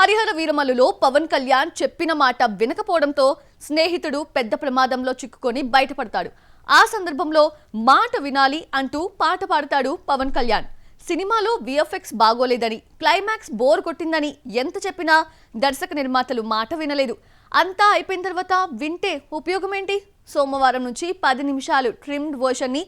హరిహర వీరమల్లులో పవన్ కళ్యాణ్ చెప్పిన మాట వినకపోవడంతో స్నేహితుడు పెద్ద ప్రమాదంలో చిక్కుకొని బయటపడతాడు. ఆ సందర్భంలో మాట వినాలి అంటూ పాట పాడతాడు పవన్ కళ్యాణ్. సినిమాలో విఎఫ్ఎక్స్ బాగోలేదని, క్లైమాక్స్ బోర్ కొట్టిందని ఎంత చెప్పినా దర్శక నిర్మాతలు మాట వినలేదు. అంతా అయిపోయిన తర్వాత వింటే ఉపయోగమేంటి? సోమవారం నుంచి 10 నిమిషాలు ట్రిమ్డ్ వర్షన్ ని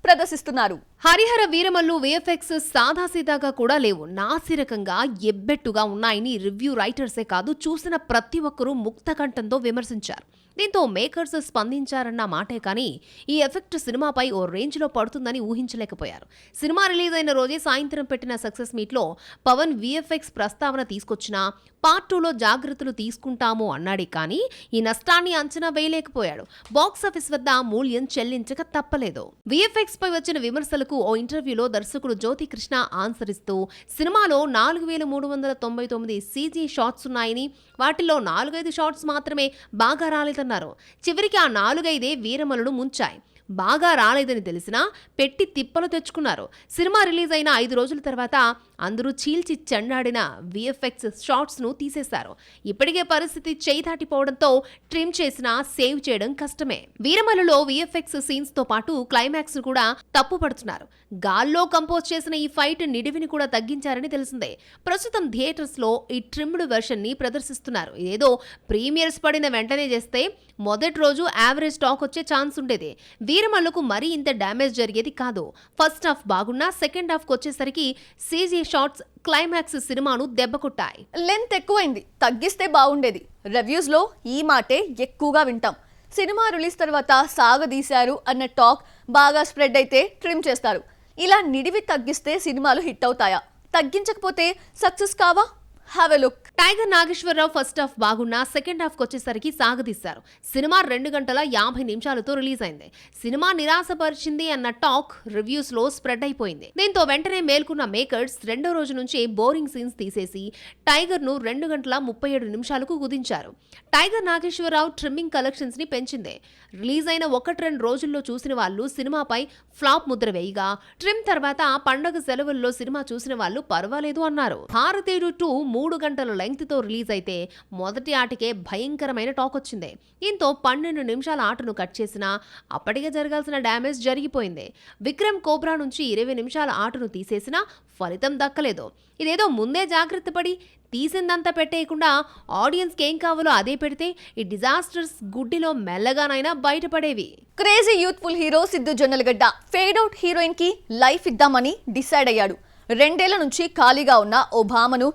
ప్రదర్శిస్తున్నారు. హరిహర వీరమల్లు విఎఫ్ఎక్స్ సాదాసీదాగా కూడా లేవు, నాసిరకంగా ఎబ్బెట్టుగా ఉన్నాయని రివ్యూ రైటర్సే కాదు, చూసిన ప్రతి ఒక్కరూ ముక్తకంఠంతో విమర్శించారు. దీంతో మేకర్స్ స్పందించారన్న మాటే కానీ ఈ ఎఫెక్ట్ సినిమాపై ఓ రేంజ్ లో పడుతుందని ఊహించలేకపోయారు. సినిమా రిలీజ్ అయిన రోజే సాయంత్రం పెట్టిన సక్సెస్ మీట్ లో పవన్ విఎఫ్ఎక్స్ ప్రస్తావన తీసుకొచ్చినా పార్ట్ 2లో జాగ్రత్తలు తీసుకుంటాము అన్నాడే కానీ ఈ నష్టాన్ని అంచనా వేయలేకపోయాడు. బాక్సాఫీస్ వద్ద మూల్యం చెల్లించక తప్పలేదు. విఎఫ్ఎక్స్ పై వచ్చిన విమర్శలకు ఓ ఇంటర్వ్యూలో దర్శకుడు జ్యోతి కృష్ణ ఆన్సర్ ఇస్తూ సినిమాలో 4399 సీజీ షాట్స్ ఉన్నాయని, వాటిలో 4-5 షాట్స్ మాత్రమే బాగా రాలేదన్నారు. చివరికి ఆ 4-5 వీరమల్లును ముంచాయి. బాగా రాలేదని తెలిసినా పెట్టి తిప్పలు తెచ్చుకున్నారు. సినిమా రిలీజ్ అయిన 5 రోజుల తర్వాత అందరూ చీల్చి చెండాడిన విఎఫ్ఎక్స్ షాట్స్ ను తీసేశారు. ఇప్పటికే పరిస్థితి చేయి దాటిపోవడంతో ట్రిమ్ చేసినా సేవ్ చేయడం కష్టమే. వీరమల్లులో విఎఫ్ఎక్స్ సీన్స్ తో పాటు క్లైమాక్స్ కూడా తప్పు పడుతున్నారు. గాల్లో కంపోజ్ చేసిన ఈ ఫైట్ నిడివిని కూడా తగ్గించారని తెలిసిందే. ప్రస్తుతం థియేటర్స్ లో ఈ ట్రిమ్డ్ వెర్షన్ ని ప్రదర్శిస్తున్నారు. ఇదేదో ప్రీమియర్స్ పడిన వెంటనే చేస్తే మొదటి రోజు యావరేజ్ టాక్ వచ్చే ఛాన్స్ ఉండేది. వీరమల్లుకు మరీ ఇంత డ్యామేజ్ జరిగేది కాదు. ఫస్ట్ హాఫ్ బాగున్నా సెకండ్ హాఫ్ వచ్చేసరికి సీజీ షాట్స్ క్లైమాక్స్ సినిమాను దెబ్బకొట్టాయి. లెంత్ ఎక్కువైంది, తగ్గిస్తే బాగుండేది. రివ్యూస్ లో ఈ మాటే ఎక్కువగా వింటాం. సినిమా రిలీజ్ తర్వాత సాగదీశారు అన్న టాక్ బాగా స్ప్రెడ్ అయితే ట్రిమ్ చేస్తారు. ఇలా నిడివి తగ్గిస్తే సినిమాలు హిట్ అవుతాయా? తగ్గించకపోతే సక్సెస్ కావా? Have a look. Tiger Nageswara Rao first half బాగున్నా సెకండ్ హాఫ్ వచ్చేసరికి సాగదీశారు. సినిమా 2 గంటల 50 నిమిషాలతో రిలీజ్ అయింది. సినిమా నిరాశపరిచింది అన్న టాక్ రివ్యూస్ లో స్ప్రెడ్ అయిపోయింది. దీంతో వెంటనే మేల్కొన్న మేకర్స్ రెండో రోజు నుంచి బోరింగ్ సీన్స్ తీసేసి టైగర్ ను 2 గంటల 37 నిమిషాలకు కుదించారు. టైగర్ నాగేశ్వరరావు ట్రిమ్మింగ్ కలెక్షన్స్ ని పెంచింది. రిలీజ్ అయిన 1-2 రోజుల్లో చూసిన వాళ్ళు సినిమాపై ఫ్లాప్ ముద్ర వేయగా, ట్రిమ్ తర్వాత పండగ సెలవుల్లో సినిమా చూసిన వాళ్ళు పర్వాలేదు అన్నారు. భారతీయుడు 2 3 గంటల లెంగ్త్ తో రిలీజ్ అయితే మొదటి ఆటకే భయంకరమైన టాక్ వచ్చింది. దీంతో 12 నిమిషాల ఆటను కట్ చేసినా అప్పటికే జరగాల్సిన డ్యామేజ్ జరిగిపోయింది. విక్రమ్ కోబ్రా నుంచి 20 నిమిషాల ఆటను తీసేసినా ఫలితం దక్కలేదు. ఇదేదో ముందే జాగ్రత్త పడి తీసిందంతా పెట్టేయకుండా ఆడియన్స్ ఏం కావాలో అదే పెడితే ఈ డిజాస్టర్స్ గుడ్డిలో మెల్లగానైనా బయటపడేవి. Crazy youthful hero Siddhu Jonnalagadda fade out heroine కి లైఫ్ ఇద్దామని డిసైడ్ అయ్యాడు. 2 ఏళ్ల నుంచి ఖాళీగా ఉన్న ఓ భామను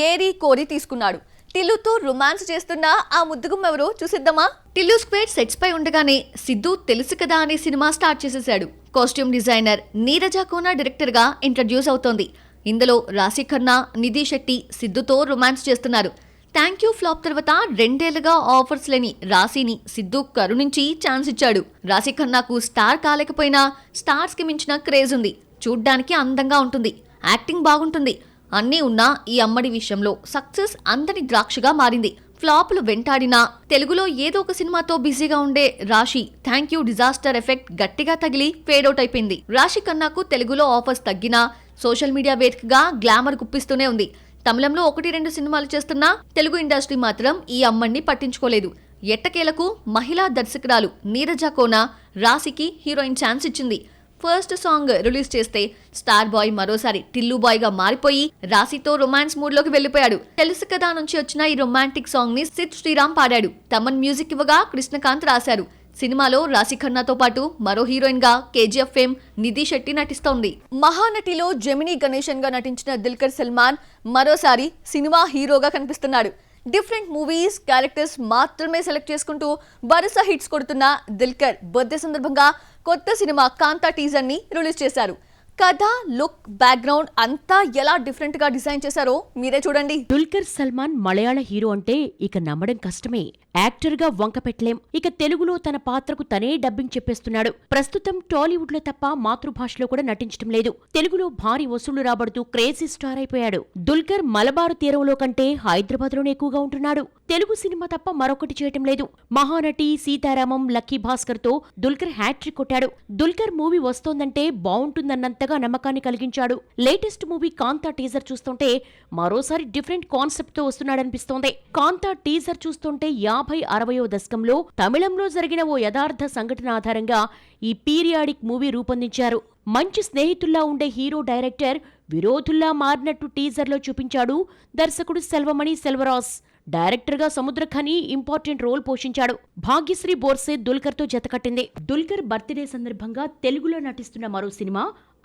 ఏరి కోరి తీసుకున్నాడు. టిల్లుతో రొమాన్స్ చేస్తున్న ఆ ముద్దుగుమ్మెవరో చూసిద్దామా? టిల్లు స్క్వేర్ సెట్స్ పై ఉండగానే సిద్ధు తెలుసు కదా అనే సినిమా స్టార్ట్ చేసేశాడు. Costume designer Neeraja Kona director గా ఇంట్రడ్యూస్ అవుతోంది. ఇందులో రాశి ఖన్నా, నిధి శెట్టి సిద్ధుతో రొమాన్స్ చేస్తున్నారు. థ్యాంక్ యూ ఫ్లాప్ తర్వాత 2 ఏళ్లుగా ఆఫర్స్ లేని రాశిని సిద్ధు కరుణించి ఛాన్స్ ఇచ్చాడు. రాశి ఖన్నాకు స్టార్ కాలేకపోయినా స్టార్స్ కి మించిన క్రేజ్ ఉంది. చూడ్డానికి అందంగా ఉంటుంది, యాక్టింగ్ బాగుంటుంది. అన్నీ ఉన్నా ఈ అమ్మడి విషయంలో సక్సెస్ అందని ద్రాక్షగా మారింది. ఫ్లాపులు వెంటాడినా తెలుగులో ఏదో ఒక సినిమాతో బిజీగా ఉండే రాశి థ్యాంక్ యూ డిజాస్టర్ ఎఫెక్ట్ గట్టిగా తగిలి ఫేడ్ అవుట్ అయిపోయింది. రాశి ఖన్నాకు తెలుగులో ఆఫర్స్ తగ్గినా సోషల్ మీడియా వేదికగా గ్లామర్ గుప్పిస్తూనే ఉంది. తమిళంలో 1-2 సినిమాలు చేస్తున్నా తెలుగు ఇండస్ట్రీ మాత్రం ఈ అమ్మడిని పట్టించుకోలేదు. ఎట్టకేలకు మహిళా దర్శకురాలు నీరజ కోనా రాశికి హీరోయిన్ ఛాన్స్ ఇచ్చింది. ఫస్ట్ సాంగ్ రిలీజ్ చేస్తే స్టార్ బాయ్ మరోసారి టిల్లు బాయ్ గా మారిపోయి రాశితో రొమాన్స్ మూడ్ లోకి వెళ్లిపోయాడు. తెలుసు కదా నుంచి వచ్చిన ఈ రొమాంటిక్ సాంగ్ ని సిద్ శ్రీరామ్ పాడాడు. తమన్ మ్యూజిక్ ఇవ్వగా కృష్ణకాంత్ రాశారు. సినిమాలో రాశి ఖన్నాతో పాటు మరో హీరోయిన్ గా కేజీఎఫ్ ఫేమ్ నిధి శెట్టి నటిస్తోంది. మహానటిలో జెమినీ గణేశన్ గా నటించిన దుల్కర్ సల్మాన్ మరోసారి సినిమా హీరోగా కనిపిస్తున్నాడు. డిఫరెంట్ మూవీస్ క్యారెక్టర్స్ మాత్రమే సెలెక్ట్ చేసుకుంటూ వరుస హిట్స్ కొడుతున్న దుల్కర్ బర్త్డే సందర్భంగా కొత్త సినిమా కాంతా టీజర్ ని రిలీజ్ చేశారు. కథ, లుక్, బ్యాక్గ్రౌండ్ అంతా ఎలా డిఫరెంట్ గా డిజైన్ చేశారో మీరే చూడండి. దుల్కర్ సల్మాన్ మలయాళ హీరో అంటే ఇక నమ్మడం కష్టమే. యాక్టర్ గా వంకపెట్టలేం. ఇక తెలుగులో తన పాత్రకు తనే డబ్బింగ్ చెప్పేస్తున్నాడు. ప్రస్తుతం టాలీవుడ్ లో తప్ప మాతృభాషలో కూడా నటించడం లేదు. తెలుగులో భారీ వసూళ్లు రాబడుతూ క్రేజీ స్టార్ అయిపోయాడు. దుల్కర్ మలబారు తీరంలో కంటే హైదరాబాద్ లోనే ఎక్కువగా ఉంటున్నాడు. తెలుగు సినిమా తప్ప మరొకటి చేయటం లేదు. మహానటి, సీతారామం, లక్కీ భాస్కర్ తో దుల్కర్ హ్యాట్రిక్ కొట్టాడు. దుల్కర్ మూవీ వస్తోందంటే బావుంటుందన్నంతగా నమ్మకాన్ని కలిగించాడు. లేటెస్ట్ మూవీ కాంతా టీజర్ చూస్తుంటే మరోసారి డిఫరెంట్ కాన్సెప్ట్ తో వస్తున్నాడనిపిస్తోంది. కాంతా టీజర్ చూస్తుంటే 50-60వ దశకంలో తమిళంలో జరిగిన ఓ యథార్థ సంఘటన ఆధారంగా ఈ పీరియాడిక్ మూవీ రూపొందించారు. మంచి స్నేహితుల్లా ఉండే హీరో డైరెక్టర్ విరోధుల్లా మారినట్టు టీజర్లో చూపించాడు దర్శకుడు సెల్వమణి సెల్వరాజ్. డైరెక్టర్గా సముద్రఖని ఇంపార్టెంట్ రోల్ పోషించాడు. భాగ్యశ్రీ బోర్సే దుల్కర్తో జతకట్టింది. దుల్కర్ బర్త్డే సందర్భంగా తెలుగులో నటిస్తున్న మరో సినిమా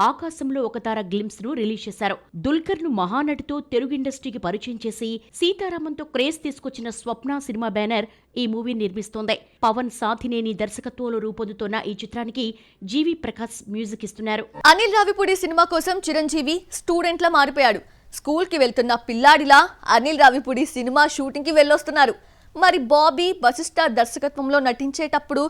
ఆకాశంలో ఒక తార గ్లింప్స్ ను రిలీజ్ చేశారు. దుల్కర్ ను మహానటితో తెలుగు ఇండస్ట్రీకి పరిచయం చేసి సీతారామంతో క్రేజ్ తీసుకొచ్చిన స్వప్న సినిమా బ్యానర్ ఈ మూవీ నిర్మిస్తోంది. పవన్ సాథినేని దర్శకత్వంలో రూపొందుతోన్న ఈ చిత్రానికి జీవి ప్రకాష్ మ్యూజిక్ ఇస్తున్నారు. అనిల్ రావిపూడి సినిమా కోసం చిరంజీవి స్టూడెంట్లా మారిపోయాడు. స్కూల్కి వెళ్తున్న పిల్లాడిలా అనిల్ రావిపూడి సినిమా షూటింగ్కి వెళ్ళొస్తున్నారు. మరి బాబీ వశిష్ఠ దర్శకత్వంలో నటించేటప్పుడు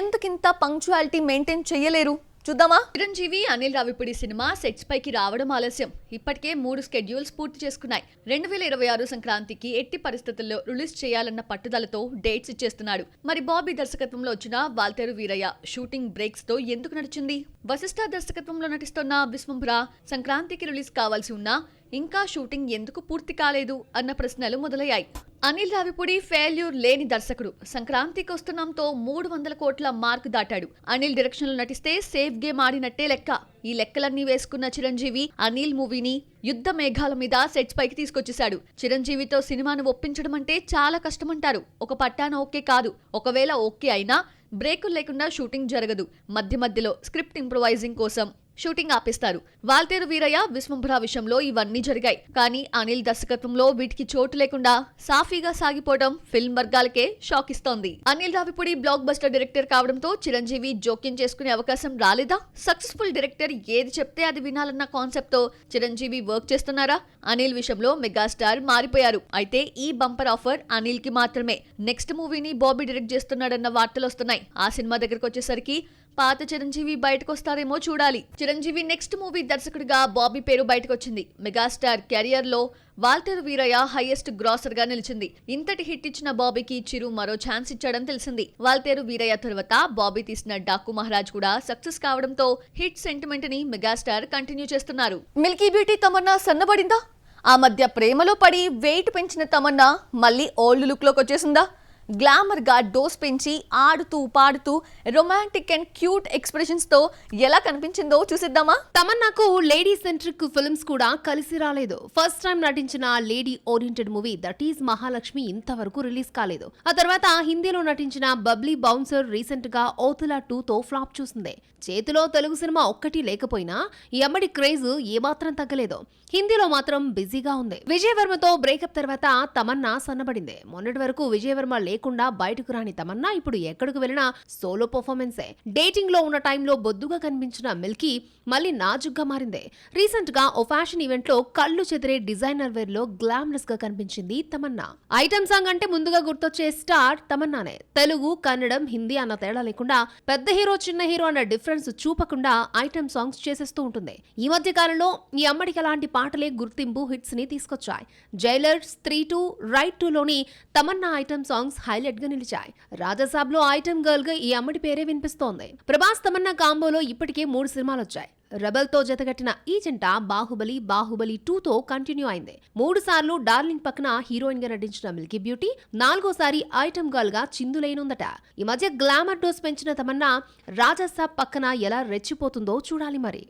ఎందుకింత పంక్చువాలిటీ మెయింటైన్ చేయలేరు? చూద్దామా? చిరంజీవి అనిల్ రావిపూడి సినిమా సెట్స్ పైకి రావడం ఆలస్యం. ఇప్పటికే 3 స్కెడ్యూల్స్ పూర్తి చేసుకున్నాయి. 2026 సంక్రాంతికి ఎట్టి పరిస్థితుల్లో రిలీజ్ చేయాలన్న పట్టుదలతో డేట్స్ ఇచ్చేస్తున్నాడు. మరి బాబీ దర్శకత్వంలో వచ్చిన వాల్తేరు వీరయ్య షూటింగ్ బ్రేక్స్ తో ఎందుకు నడిచింది? వశిష్ఠ దర్శకత్వంలో నటిస్తున్న విశ్వంభర సంక్రాంతికి రిలీజ్ కావాల్సి ఉన్నా ఇంకా షూటింగ్ ఎందుకు పూర్తి కాలేదు అన్న ప్రశ్నలు మొదలయ్యాయి. అనిల్ రావిపూడి ఫెయిల్యూర్ లేని దర్శకుడు. సంక్రాంతికి వస్తున్నాంతో 300 కోట్ల మార్క్ దాటాడు. అనిల్ డైరెక్షన్ లో నటిస్తే సేఫ్ గేమ్ ఆడినట్టే లెక్క. ఈ లెక్కలన్నీ వేసుకున్న చిరంజీవి అనిల్ మూవీని యుద్ధ మేఘాల మీద సెట్స్ పైకి తీసుకొచ్చేశాడు. చిరంజీవితో సినిమాను ఒప్పించడం అంటే చాలా కష్టమంటారు. ఒక పట్టాన ఓకే కాదు. ఒకవేళ ఓకే అయినా బ్రేకులు లేకుండా షూటింగ్ జరగదు. మధ్య మధ్యలో స్క్రిప్ట్ ఇంప్రొవైజింగ్ కోసం షూటింగ్ ఆపేస్తారు. వాల్తేరు వీరయ్య, విశ్వంభర విషయంలో ఇవన్నీ జరిగాయి. కానీ అనిల్ దర్శకత్వంలో వీటికి చోటు లేకుండా సాఫీగా సాగిపోవడం ఫిల్మ్ వర్గాలకే షాక్ ఇస్తోంది. Anil Ravipudi block buster director కావడంతో చిరంజీవి జోక్యం చేసుకునే అవకాశం రాలేదా? సక్సెస్ఫుల్ డైరెక్టర్ ఏది చెప్తే అది వినాలన్న కాన్సెప్ట్ తో చిరంజీవి వర్క్ చేస్తున్నారా? అనిల్ విషయంలో మెగాస్టార్ మారిపోయారు. అయితే ఈ బంపర్ ఆఫర్ అనిల్ కి మాత్రమే. నెక్స్ట్ మూవీని బాబీ డైరెక్ట్ చేస్తున్నాడన్న వార్తలు వస్తున్నాయి. ఆ సినిమా దగ్గరకు వచ్చేసరికి పాత చిరంజీవి బయటకొస్తారేమో చూడాలి. చిరంజీవి నెక్స్ట్ మూవీ దర్శకుడిగా బాబీ పేరు బయటకొచ్చింది. మెగాస్టార్ కెరియర్ లో వాల్తేరు వీరయ్య హైయెస్ట్ గ్రాసర్ గా నిలిచింది. ఇంతటి హిట్ ఇచ్చిన బాబీకి చిరు మరో ఛాన్స్ ఇచ్చాడని తెలిసింది. వాల్తేరు వీరయ్య తర్వాత బాబీ తీసిన డాకు మహారాజ్ కూడా సక్సెస్ కావడంతో హిట్ సెంటిమెంట్ ని మెగాస్టార్ కంటిన్యూ చేస్తున్నారు. మిల్కీ బ్యూటీ తమన్నా సన్నబడిందా? ఆ మధ్య ప్రేమలో పడి వెయిట్ పెంచిన తమన్నా మళ్ళీ ఓల్డ్ లుక్ లోకి వచ్చేసిందా? గ్లామర్ గా డోస్ పెంచి ఆడుతూ పాడుతూ రొమాంటిక్ అండ్ క్యూట్ ఎక్స్ప్రెషన్స్ తో ఎలా కనిపించిందో చూసిద్దామా? తమన్నాకు లేడీ సెంట్రిక్ ఫిల్మ్స్ కూడా కలిసి రాలేదు. ఫస్ట్ టైం నటించిన lady oriented movie that is Mahalakshmi ఇంతవరకు రిలీజ్ కాలేదు. ఆ తర్వాత హిందీలో నటించిన బబ్లీ బౌన్సర్ రీసెంట్ గా ఓతులా 2 తో ఫ్లాప్ చూసింది. చేతిలో తెలుగు సినిమా ఒక్కటి లేకపోయినా ఈ అమ్మడి క్రేజ్ ఏమాత్రం తగ్గలేదు. హిందీలో మాత్రం బిజీగా ఉంది. విజయ్ వర్మతో బ్రేకప్ తర్వాత తమన్నా సన్నబడింది. మొన్నటి వరకు విజయ్ వర్మ లేకుండా బయటకు రాని తమన్నా ఇప్పుడు ఎక్కడికి వెళ్ళినా సోలో పర్ఫార్మెన్సే. డేటింగ్ లో ఉన్న టైంలో బొద్దుగా కనిపించిన మిల్కీ మళ్ళీ నాజుగ్గా మారింది. రీసెంట్ గా ఓ ఫ్యాషన్ ఈవెంట్ లో కళ్ళు చెదిరే డిజైనర్ వేర్ లో గ్లామ్లెస్ గా కనిపించింది తమన్నా. ఐటమ్ సాంగ్ అంటే ముందుగా గుర్తొచ్చే స్టార్ తమన్నానే. తెలుగు, కన్నడం, హిందీ అన్న తేడా లేకుండా పెద్ద హీరో చిన్న హీరో అన్న డిఫరెన్స్ చూపకుండా ఐటమ్ సాంగ్స్ చేసేస్తూ ఉంటుంది. ఈ మధ్య కాలంలో ఈ అమ్మడికి అలాంటి పాటలే గుర్తింపు హిట్స్ ని తీసుకొచ్చాయి. జైలర్, స్త్రీ 2, రైట్ 2 లోని తమన్నా ఐటమ్ సాంగ్స్ హైలైట్ గా నిలిచాయి. రాజాసాబ్ లో ఐటమ్ గర్ల్ గా ఈ అమ్మడి పేరే వినిపిస్తోంది. ప్రభాస్ తమన్నా కాంబోలో ఇప్పటికే 3 సినిమాలు వచ్చాయి. రెబల్ తో జతగట్టిన ఈ జంట బాహుబలి 2 తో కంటిన్యూ అయింది. 3 సార్లు డార్లింగ్ పక్కన హీరోయిన్ గా నటించిన మిల్కీ బ్యూటీ 4వసారి ఐటమ్ గర్ల్ గా చిందులేనుందట. ఈ మధ్య గ్లామర్ డోస్ పెంచిన తమన్నా రాజాసాబ్ పక్కన ఎలా రెచ్చిపోతుందో చూడాలి మరి.